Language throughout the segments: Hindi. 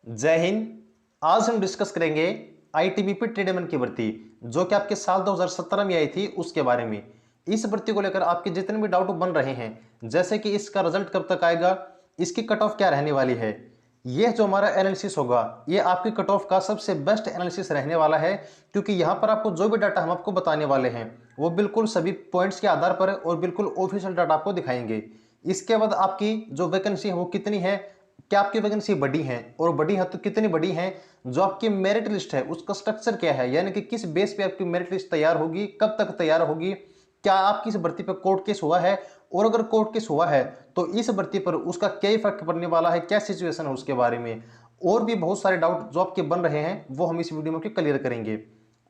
जय हिंद। आज हम डिस्कस करेंगे आईटीबीपी ट्रेडमैन की भर्ती जो कि आपके साल 2017 में आई थी उसके बारे में। इस भर्ती को लेकर आपके जितने भी डाउट बन रहे हैं, जैसे कि इसका रिजल्ट कब तक आएगा, इसकी कट ऑफ क्या रहने वाली है, यह जो हमारा एनालिसिस होगा ये आपकी कट ऑफ का सबसे बेस्ट एनालिसिस रहने वाला है। क्योंकि यहाँ पर आपको जो भी डाटा हम आपको बताने वाले हैं वो बिल्कुल सभी पॉइंट्स के आधार पर और बिल्कुल ऑफिशियल डाटा आपको दिखाएंगे। इसके बाद आपकी जो वैकेंसी है वो कितनी है, क्या आपकी वैकेंसी बड़ी है और बड़ी है तो कितनी बड़ी है, जो आपकी मेरिट लिस्ट है उसका स्ट्रक्चर क्या है, यानी कि किस बेस पे आपकी मेरिट लिस्ट तैयार होगी, कब तक तैयार होगी, क्या आपकी इस भर्ती पर कोर्ट केस हुआ है और अगर कोर्ट केस हुआ है तो इस भर्ती पर उसका क्या इफेक्ट पड़ने वाला है, क्या सिचुएशन है उसके बारे में और भी बहुत सारे डाउट जो आपके बन रहे हैं वो हम इस वीडियो में क्लियर करेंगे।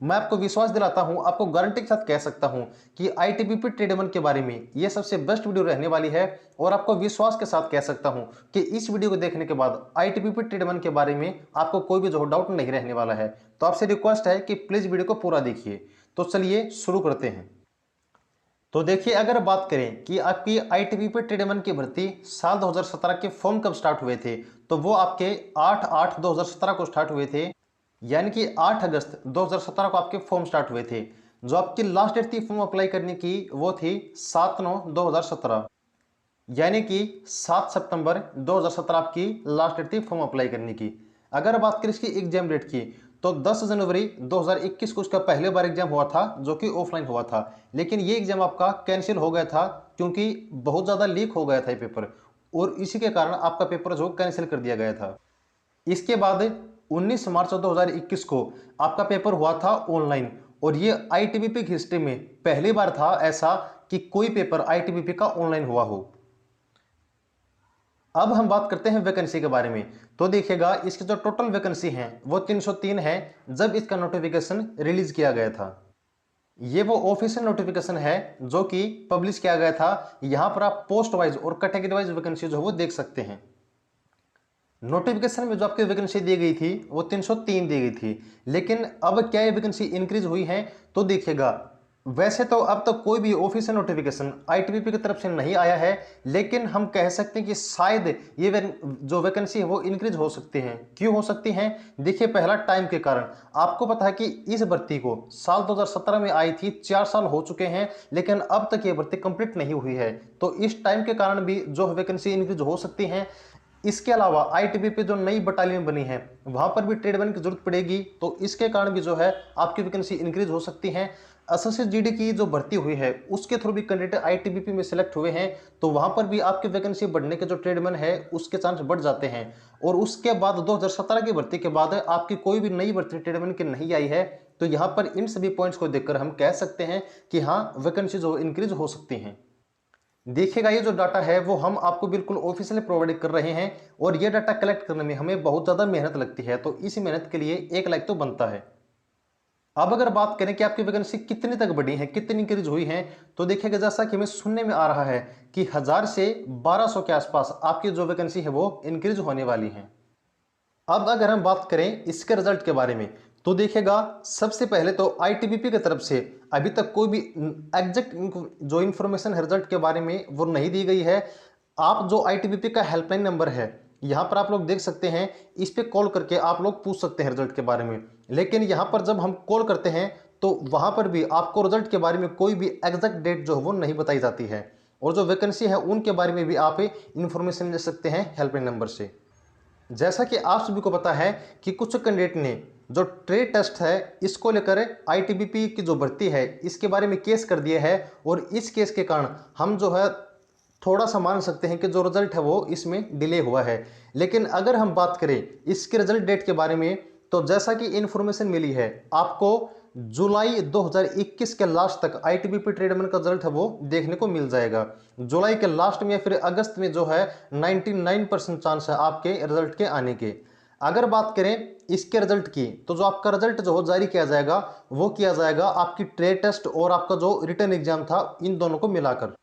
मैं आपको विश्वास दिलाता हूं, आपको गारंटी के साथ कह सकता हूं कि आईटीबीपी ट्रेडमैन के बारे में यह सबसे बेस्ट वीडियो रहने वाली है। और आपको विश्वास के साथ कह सकता हूं कि इस वीडियो को देखने के बाद आईटीबीपी ट्रेडमैन के बारे में आपको कोई भी जो डाउट नहीं रहने वाला है। तो आपसे रिक्वेस्ट है कि प्लीज वीडियो को पूरा देखिए। तो चलिए शुरू करते हैं। तो देखिए, अगर बात करें कि आपकी आईटीबीपी ट्रेडमैन की भर्ती साल 2017 के फॉर्म कब स्टार्ट हुए थे, तो वो आपके 8/8/2017 को स्टार्ट हुए थे। यानी कि 8 अगस्त 2017 को आपके फॉर्म स्टार्ट हुए थे। जो आपकी लास्ट डेट थी फॉर्म अप्लाई करने की वो थी 7/9/2017। यानी कि 7 सितंबर 2017 आपकी लास्ट डेट थी फॉर्म अप्लाई करने की। अगर बात करें इसकी एग्जाम डेट की तो 10 जनवरी 2021 को उसका पहले बार एग्जाम हुआ था जो कि ऑफलाइन हुआ था। लेकिन ये एग्जाम आपका कैंसिल हो गया था क्योंकि बहुत ज़्यादा लीक हो गया था ये पेपर, और इसी के कारण आपका पेपर जो कैंसिल कर दिया गया था। इसके बाद 19 मार्च 2021 को आपका पेपर हुआ था ऑनलाइन, और ये आईटीबीपी की हिस्ट्री में पहली बार था ऐसा कि कोई पेपर आईटीबीपी का ऑनलाइन हुआ हो। अब हम बात करते हैं वैकेंसी के बारे में। तो देखिएगा, इसकी जो टोटल वैकेंसी है वो 303 है जब इसका नोटिफिकेशन रिलीज किया गया था। ये वो ऑफिशियल नोटिफिकेशन है जो कि पब्लिश किया गया था। यहां पर आप पोस्ट वाइज और कैटेगरी वाइज वैकेंसी जो है वो देख सकते हैं। नोटिफिकेशन में जो आपकी वैकेंसी दी गई थी वो 303 दी गई थी। लेकिन अब क्या ये वैकेंसी इंक्रीज हुई है, तो देखिएगा, वैसे तो अब तक कोई भी ऑफिशियल नोटिफिकेशन आईटीबीपी की तरफ से नहीं आया है, लेकिन हम कह सकते हैं कि शायद ये जो वैकेंसी है वो इंक्रीज हो सकती है। क्यों हो सकती है? देखिए, पहला टाइम के कारण। आपको पता है कि इस भर्ती को साल 2017 में आई थी, 4 साल हो चुके हैं, लेकिन अब तक ये भर्ती कंप्लीट नहीं हुई है। तो इस टाइम के कारण भी जो वैकेंसी इंक्रीज हो सकती है। इसके अलावा आईटीबीपी जो नई बटालियन बनी है वहां पर भी ट्रेडमैन की जरूरत पड़ेगी, तो इसके कारण भी जो है आपकी वैकेंसी इंक्रीज हो सकती है। एसएससी जीडी की जो भर्ती हुई है उसके थ्रू भी कैंडिडेट आईटीबीपी में सिलेक्ट हुए हैं, तो वहां पर भी आपकी वैकेंसी बढ़ने के जो ट्रेडमैन है उसके चांस बढ़ जाते हैं। और उसके बाद 2017 की भर्ती के बाद आपकी कोई भी नई भर्ती ट्रेडमैन की नहीं आई है। तो यहाँ पर इन सभी पॉइंट्स को देखकर हम कह सकते हैं कि हाँ, वैकेंसी जो इंक्रीज हो सकती हैं। देखिएगा, ये जो डाटा है वो हम आपको बिल्कुल ऑफिशियली प्रोवाइड कर रहे हैं, और ये डाटा कलेक्ट करने में हमें बहुत ज़्यादा मेहनत लगती है, तो इस मेहनत के लिए एक लाइक तो बनता है। अब अगर बात करें कि आपकी वैकेंसी कितनी तक बढ़ी है, कितनी इंक्रीज हुई है, तो देखिएगा, जैसा कि हमें सुनने में आ रहा है कि 1000 से 1200 के आसपास आपकी जो वैकेंसी है वो इंक्रीज होने वाली है। अब अगर हम बात करें इसके रिजल्ट के बारे में, तो देखिएगा, सबसे पहले तो आईटीबीपी की तरफ से अभी तक कोई भी एग्जैक्ट जो इन्फॉर्मेशन है रिजल्ट के बारे में वो नहीं दी गई है। आप जो आईटीबीपी का हेल्पलाइन नंबर है यहाँ पर आप लोग देख सकते हैं, इस पे कॉल करके आप लोग पूछ सकते हैं रिजल्ट के बारे में। लेकिन यहाँ पर जब हम कॉल करते हैं तो वहाँ पर भी आपको रिजल्ट के बारे में कोई भी एग्जैक्ट डेट जो है वो नहीं बताई जाती है, और जो वैकेंसी है उनके बारे में भी आप इंफॉर्मेशन ले सकते हैं हेल्पलाइन नंबर से। जैसा कि आप सभी को पता है कि कुछ कैंडिडेट ने जो ट्रेड टेस्ट है इसको लेकर आईटीबीपी की जो भर्ती है इसके बारे में केस कर दिया है, और इस केस के कारण हम जो है थोड़ा सा मान सकते हैं कि जो रिजल्ट है वो इसमें डिले हुआ है। लेकिन अगर हम बात करें इसके रिजल्ट डेट के बारे में, तो जैसा कि इन्फॉर्मेशन मिली है आपको, जुलाई 2021 के लास्ट तक आईटीबीपी ट्रेडमैन का रिजल्ट है वो देखने को मिल जाएगा। जुलाई के लास्ट में या फिर अगस्त में जो है 99% चांस है आपके रिजल्ट के आने के। अगर बात करें इसके रिजल्ट की, तो जो आपका रिजल्ट जो हो जारी किया जाएगा वो किया जाएगा आपकी ट्रेड टेस्ट और आपका जो रिटर्न एग्जाम था इन दोनों को मिलाकर।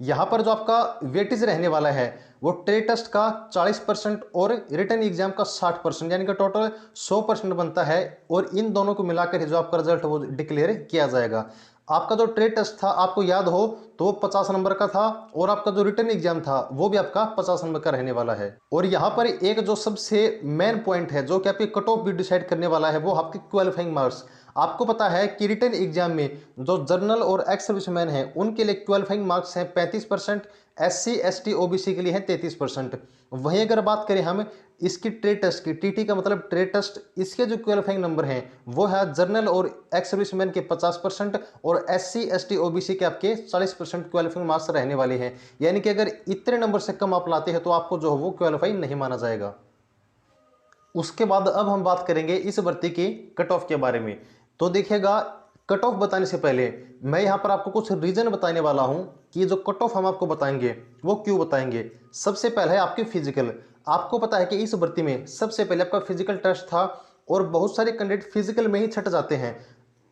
यहाँ पर जो आपका वेटेज रहने वाला है वो ट्रेड टेस्ट का 40% और रिटर्न एग्जाम का 60%, यानी कि टोटल 100% बनता है, और इन दोनों को मिलाकर ही जो आपका रिजल्ट वो डिक्लेयर किया जाएगा। आपका जो ट्रेड टेस्ट था आपको याद हो तो वो 50 नंबर का था, और आपका जो रिटन एग्जाम था वो भी आपका 50 नंबर का रहने वाला है। और यहाँ पर एक जो सबसे मेन पॉइंट है जो कि आपकी कट ऑफ भी डिसाइड करने वाला है, वो आपके क्वालिफाइंग मार्क्स। आपको पता है कि रिटन एग्जाम में जो जनरल और एक्स सर्विसमैन हैं उनके लिए क्वालिफाइंग मार्क्स हैं 35%, SC ST OBC के लिए है 33%। वहीं अगर बात करें हम इसकी ट्रेड टेस्ट की, TT का मतलब ट्रेड टेस्ट, इसके जो क्वालिफाइंग नंबर हैं वो है जनरल और एक्स सर्विसमैन के 50% और SC ST OBC के आपके 40% क्वालिफाइंग मार्क्स रहने वाले हैं। यानी कि अगर इतने नंबर से कम आप लाते हैं तो आपको जो है वो क्वालिफाई नहीं माना जाएगा। उसके बाद अब हम बात करेंगे इस भर्ती की कट ऑफ के बारे में। तो देखिएगा, कट ऑफ बताने से पहले मैं यहाँ पर आपको कुछ रीजन बताने वाला हूँ कि जो कट ऑफ हम आपको बताएंगे वो क्यों बताएंगे। सबसे पहले है आपके फिजिकल। आपको पता है कि इस भर्ती में सबसे पहले आपका फिजिकल टेस्ट था, और बहुत सारे कैंडिडेट फिजिकल में ही छट जाते हैं।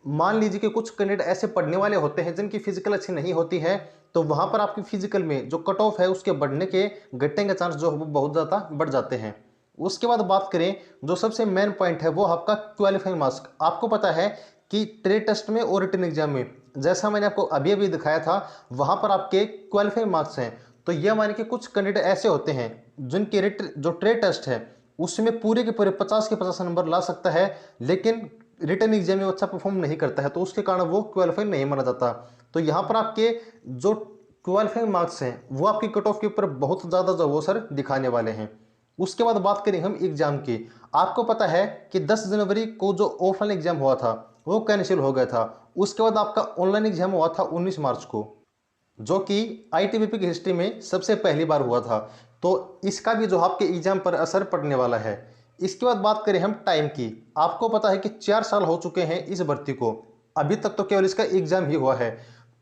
मान लीजिए कि कुछ कैंडिडेट ऐसे पढ़ने वाले होते हैं जिनकी फिजिकल अच्छी नहीं होती है, तो वहां पर आपकी फिजिकल में जो कट ऑफ है उसके बढ़ने के, घटने के चांस जो है वो बहुत ज़्यादा बढ़ जाते हैं। उसके बाद बात करें, जो सबसे मेन पॉइंट है वो आपका क्वालिफाइंग मार्क्स। आपको पता है कि ट्रेड टेस्ट में और रिटन एग्जाम में, जैसा मैंने आपको अभी अभी दिखाया था, वहां पर आपके क्वालिफाइंग मार्क्स हैं। तो यह माने कि कुछ कैंडिडेट ऐसे होते हैं जिनके जो ट्रेड टेस्ट है उसमें पूरे के पूरे 50 के 50 नंबर ला सकता है, लेकिन रिटन एग्जाम में अच्छा परफॉर्म नहीं करता है, तो उसके कारण वो क्वालिफाई नहीं माना जाता। तो यहाँ पर आपके जो क्वालिफाइंग मार्क्स हैं वो आपकी कट ऑफ के ऊपर बहुत ज़्यादा जो वो सर दिखाने वाले हैं। उसके बाद बात करें हम एग्जाम की। आपको पता है कि 10 जनवरी को जो ऑफलाइन एग्जाम हुआ था वो कैंसिल हो गया था। उसके बाद आपका ऑनलाइन एग्जाम हुआ था 19 मार्च को, जो कि ITBP की हिस्ट्री में सबसे पहली बार हुआ था। तो इसका भी जो आपके एग्जाम पर असर पड़ने वाला है। इसके बाद बात करें हम टाइम की। आपको पता है कि 4 साल हो चुके हैं इस भर्ती को, अभी तक तो केवल इसका एग्जाम ही हुआ है।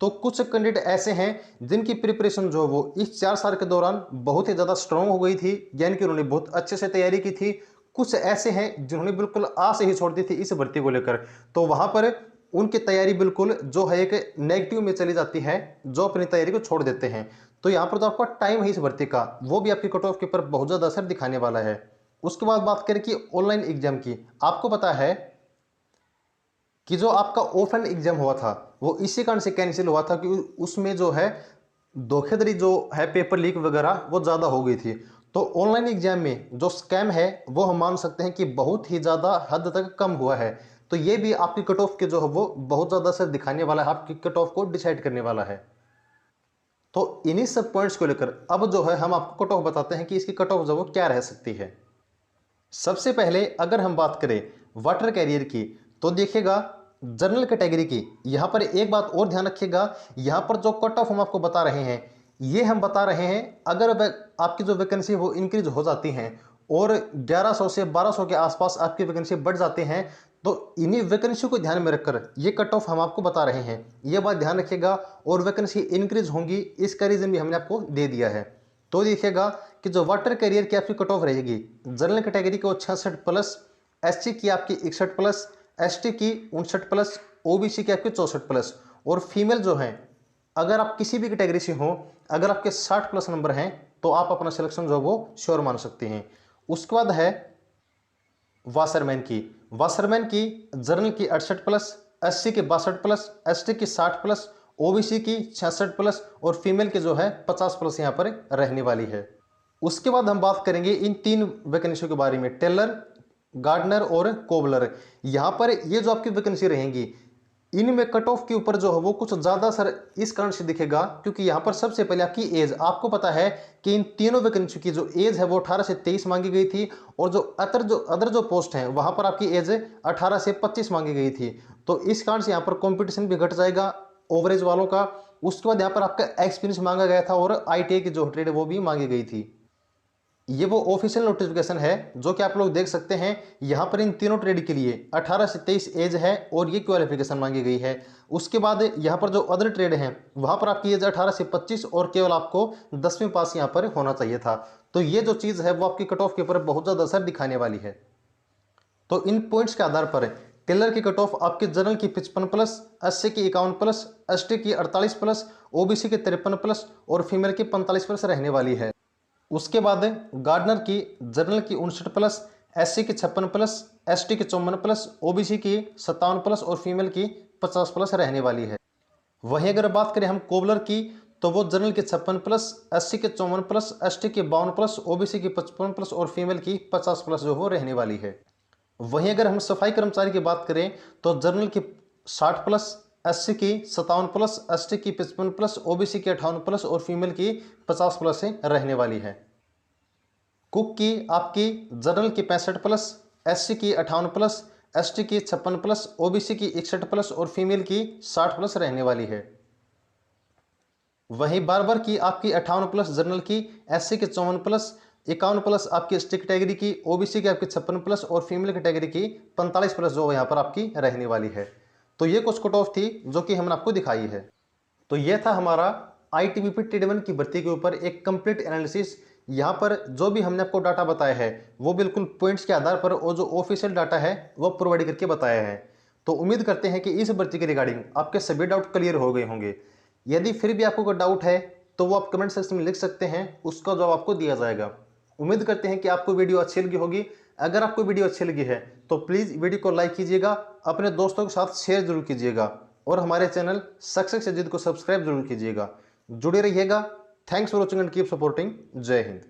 तो कुछ कैंडिडेट ऐसे हैं जिनकी प्रिपरेशन जो वो इस 4 साल के दौरान बहुत ही ज़्यादा स्ट्रांग हो गई थी, यानी कि उन्होंने बहुत अच्छे से तैयारी की थी। कुछ ऐसे हैं जिन्होंने बिल्कुल आस ही छोड़ दी थी इस भर्ती को लेकर, तो वहां पर उनकी तैयारी बिल्कुल जो है एक नेगेटिव में चली जाती है, जो अपनी तैयारी को छोड़ देते हैं। तो यहाँ पर जो आपका टाइम है इस भर्ती का वो भी आपकी कट ऑफ के ऊपर बहुत ज़्यादा असर दिखाने वाला है। उसके बाद बात करें कि ऑनलाइन एग्जाम की। आपको पता है कि जो आपका ऑफलाइन एग्जाम हुआ था वो इसी कारण से कैंसिल हुआ था कि उसमें जो है धोखाधड़ी जो है, पेपर लीक वगैरह वो ज़्यादा हो गई थी। तो ऑनलाइन एग्जाम में जो स्कैम है वो हम मान सकते हैं कि बहुत ही ज़्यादा हद तक कम हुआ है। तो ये भी आपकी कट ऑफ के जो है वो बहुत ज़्यादा असर दिखाने वाला है, आपकी कट ऑफ को डिसाइड करने वाला है। तो इन्हीं सब पॉइंट्स को लेकर अब जो है हम आपको कट ऑफ बताते हैं कि इसकी कट ऑफ जो वो क्या रह सकती है। सबसे पहले अगर हम बात करें वाटर कैरियर की, तो देखिएगा जनरल कैटेगरी की, यहाँ पर एक बात और ध्यान रखिएगा, यहाँ पर जो कट ऑफ हम आपको बता रहे हैं ये हम बता रहे हैं अगर आपकी जो वैकेंसी वो इंक्रीज हो जाती हैं और 1100 से 1200 के आसपास आपकी वैकेंसी बढ़ जाते हैं, तो इन्हीं वैकेंसी को ध्यान में रखकर ये कट ऑफ हम आपको बता रहे हैं। ये बात ध्यान रखिएगा। और वैकेंसी इंक्रीज होंगी इसका रीजन भी हमने आपको दे दिया है। तो देखिएगा कि जो वाटर कैरियर की आपकी कट ऑफ रहेगी, जनरल कैटेगरी को 66+, SC की आपकी 61+, ST की 59+, OBC की आपकी 64+, और फीमेल जो हैं अगर आप किसी भी कैटेगरी से हो, अगर आपके 60+ नंबर हैं तो आप अपना सिलेक्शन जो वो श्योर मान सकते हैं। उसके बाद है वाशरमैन की। वाशरमैन की जनरल की 68+, SC की 62+, ST की 60+, OBC की 66+ और फीमेल की जो है 50+ यहाँ पर रहने वाली है। उसके बाद हम बात करेंगे इन 3 वैकेंसियों के बारे में, टेलर, गार्डनर और कोबलर। यहाँ पर ये जो आपकी वैकेंसी रहेंगी इनमें कट ऑफ के ऊपर जो है वो कुछ ज़्यादा सर इस कारण से दिखेगा क्योंकि यहाँ पर सबसे पहले आपकी एज, आपको पता है कि इन तीनों वैकेंसी की जो एज है वो 18 से 23 मांगी गई थी, और जो अदर जो पोस्ट हैं वहाँ पर आपकी एज 18 से 25 मांगी गई थी। तो इस कारण से यहाँ पर कॉम्पिटिशन भी घट जाएगा ओवरेज वालों का। उसके बाद यहाँ पर आपका एक्सपीरियंस मांगा गया था और ITI की जो ट्रेड वो भी मांगी गई थी। ये वो ऑफिशियल नोटिफिकेशन है जो कि आप लोग देख सकते हैं। यहाँ पर इन तीनों ट्रेड के लिए 18 से 23 एज है और ये क्वालिफिकेशन मांगी गई है। उसके बाद यहाँ पर जो अदर ट्रेड हैं वहाँ पर आपकी एज 18 से 25 और केवल आपको 10वीं पास यहाँ पर होना चाहिए था। तो ये जो चीज़ है वो आपकी कट ऑफ के ऊपर बहुत ज़्यादा असर दिखाने वाली है। तो इन पॉइंट्स के आधार पर टेलर की कट ऑफ आपके जनरल की 55+, SC की 51+, ST की 48+, OBC की 53+ और फीमेल की 45+ रहने वाली है। उसके बाद गार्डनर की जनरल की 59+, SC की 56+, ST की 54+, OBC की 57+ और फीमेल की 50+ रहने वाली है। वहीं अगर बात करें हम कोबलर की, तो वो जनरल के 56+, SC के 54+, ST के 52+, OBC की 55+ और फीमेल की 50+ जो वो रहने वाली है। वहीं अगर हम सफाई कर्मचारी की बात करें, तो जनरल की 60+, SC की 57+, ST की 55+, OBC की 58+ और फीमेल की 50+ से रहने वाली है। कुक की आपकी जनरल की 65+, SC की 58+, ST की 56+, OBC की 61+ और फीमेल की 60+ रहने वाली है। वहीं बार्बर की आपकी 58+, जनरल की, SC की 54+, 51+ आपकी ST कैटेगरी की, OBC की आपकी 56+ और फीमेल कैटेगरी की 45+ जो यहाँ पर आपकी रहने वाली है। तो ये कुछ कट ऑफ थी जो कि हमने आपको दिखाई है। तो ये था हमारा ITBP T1 की भर्ती के ऊपर एक कंप्लीट एनालिसिस। यहाँ पर जो भी हमने आपको डाटा बताया है वो बिल्कुल पॉइंट्स के आधार पर और जो ऑफिशियल डाटा है वो प्रोवाइड करके बताया है। तो उम्मीद करते हैं कि इस भर्ती के रिगार्डिंग आपके सभी डाउट क्लियर हो गए होंगे। यदि फिर भी आपको कोई डाउट है तो वो आप कमेंट सेक्शन में लिख सकते हैं, उसका जवाब आपको दिया जाएगा। उम्मीद करते हैं कि आपको वीडियो अच्छी लगी होगी। अगर आपको वीडियो अच्छी लगी है तो प्लीज़ वीडियो को लाइक कीजिएगा, अपने दोस्तों के साथ शेयर जरूर कीजिएगा और हमारे चैनल सक्सेस अजीत को सब्सक्राइब जरूर कीजिएगा। जुड़े रहिएगा। Thanks for watching and keep supporting. जय हिंद।